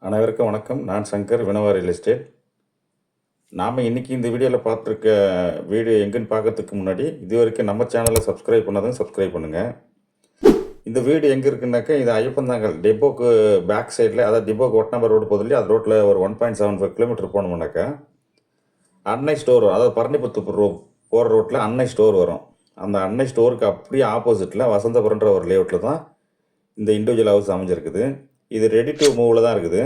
அனைவருக்கும் வணக்கம். நான் சங்கர், வினவா ரியல் எஸ்டேட். நாம் இன்றைக்கி இந்த வீடியோவில் பார்த்துருக்க வீடியோ எங்கேன்னு பார்க்கறதுக்கு முன்னாடி இது வரைக்கும் நம்ம சேனலை சப்ஸ்கிரைப் பண்ணாதான் சப்ஸ்கிரைப் பண்ணுங்கள். இந்த வீடு எங்கே இருக்குன்னாக்கா, இது ஐயப்பந்தாங்கல் டிப்போக்கு பேக் சைடில், அதாவது டிப்போக்கு ஒட்டநம்பர் ரோடு போதில்லையே, அது ரோட்டில் ஒரு 1.75 கிலோமீட்டர் போனோம்னாக்கா அன்னை ஸ்டோர், அதாவது பரணிபுத்து போகிற ரோட்டில் அன்னை ஸ்டோர் வரும். அந்த அன்னை ஸ்டோருக்கு அப்படியே ஆப்போசிட்டில் வசந்தபுரன்ற ஒரு லேஅவுட்டில் தான் இந்த இண்டிவிஜுவல் ஹவுஸ் அமைஞ்சிருக்குது. இது ரெடி டு மூவில் தான் இருக்குது.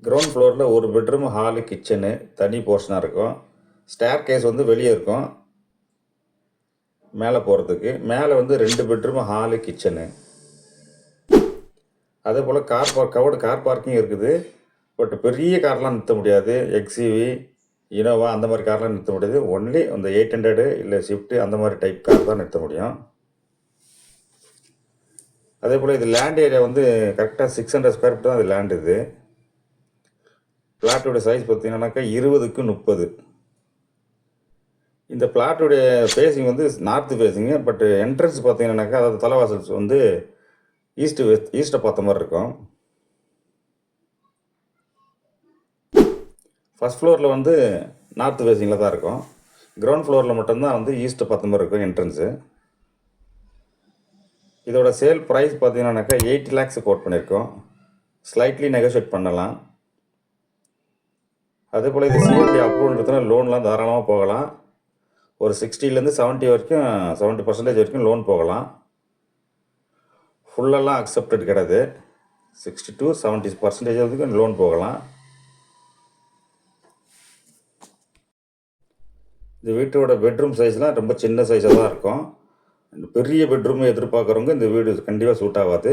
கிரவுண்ட் ஃப்ளோரில் ஒரு பெட்ரூம், ஹாலு, கிச்சனு தனி போர்ஷனாக இருக்கும். ஸ்டேர் கேஸ் வந்து வெளியே இருக்கும் மேலே போகிறதுக்கு. மேலே வந்து 2 பெட்ரூம், ஹாலு, கிச்சனு. அதே போல் கவர்டு கார் பார்க்கிங் இருக்குது. பட் பெரிய கார்லாம் நிறுத்த முடியாது. எக்ஸிவி, இனோவா அந்த மாதிரி கார்லாம் நிறுத்த முடியாது. ஒன்லி அந்த 800 இல்லை ஸ்விஃப்ட் அந்த மாதிரி டைப் கார் தான் நிறுத்த முடியும். அதே போல் இது லேண்ட் ஏரியா வந்து கரெக்டாக 600 ஸ்கொயர் ஃபீட் தான் அது லேண்ட். இது பிளாட்டோட சைஸ் பார்த்தீங்கன்னாக்கா 20க்கு 30. இந்த பிளாட்டோடைய ஃபேஸிங் வந்து நார்த்து ஃபேஸிங்கு. பட் என்ட்ரன்ஸ் பார்த்தீங்கன்னாக்கா, அதாவது தலைவாசல் வந்து ஈஸ்ட்டை பார்த்த மாதிரி இருக்கும். ஃபஸ்ட் ஃப்ளோரில் வந்து நார்த்து ஃபேஸிங்கில் தான் இருக்கும். கிரவுண்ட் ஃப்ளோரில் மட்டும்தான் வந்து ஈஸ்ட்டை பார்த்த மாதிரி இருக்கும் என்ட்ரன்ஸு. இதோட சேல் ப்ரைஸ் பார்த்தீங்கன்னாக்கா 8 lakhs கோட் பண்ணியிருக்கோம். ஸ்லைட்லி நெகோஷியேட் பண்ணலாம். அதே போல் இது சிஎம்டி அப்ரூவ்ன்றதுனா லோன்லாம் தாராளமாக போகலாம். ஒரு 60லேருந்து 70 வரைக்கும் 70% வரைக்கும் லோன் போகலாம். ஃபுல்லெல்லாம் அக்செப்டட் கிடையாது. 60 to 70% வரைக்கும் லோன் போகலாம். இந்த வீட்டோட பெட்ரூம் சைஸ்லாம் ரொம்ப சின்ன சைஸாக தான் இருக்கும். பெரிய பெட்ரூம் எதிர்பார்க்குறவங்க இந்த வீடு கண்டிப்பாக சூட் ஆகாது.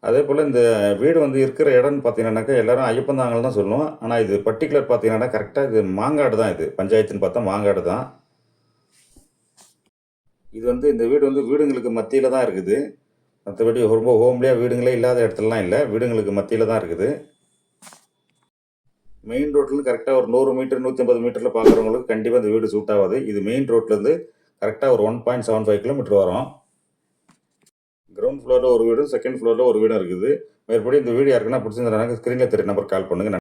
அதே போல் இந்த வீடு வந்து இருக்கிற இடம்னு பார்த்தீங்கன்னாக்கா எல்லோரும் ஐயப்பந்தாங்கல் தான் சொல்லுவோம். ஆனால் இது பர்டிகுலர் பார்த்தீங்கன்னா கரெக்டாக இது மாங்காடு தான். இது பஞ்சாயத்துன்னு பார்த்தா மாங்காடு தான். இது வந்து இந்த வீடு வந்து வீடுங்களுக்கு மத்தியில் தான் இருக்குது. மற்றபடி ரொம்ப ஹோம்லியாக வீடுங்களே இல்லாத இடத்துலலாம் இல்லை. வீடுங்களுக்கு மத்தியில் தான் இருக்குது. மெயின் ரோட்லேருந்து கரெக்டாக ஒரு 100 மீட்டர் 150 மீட்டரில் பார்க்குறவங்களுக்கு கண்டிப்பாக இந்த வீடு சூட் ஆகாது. இது மெயின் ரோட்லேருந்து கரெக்டாக ஒரு 1.75 கிலோமீட்டர் வரும். கிரவுண்ட் ஃப்ளோரில் ஒரு வீடும், செகண்ட் ஃப்ளோரில் ஒரு வீடும் இருக்குது. மேற்படி இந்த வீடு யாருக்குன்னா பிடிச்சிருந்தாங்க ஸ்க்ரீனில் தெரிய நம்பர் கால் பண்ணுங்கள்.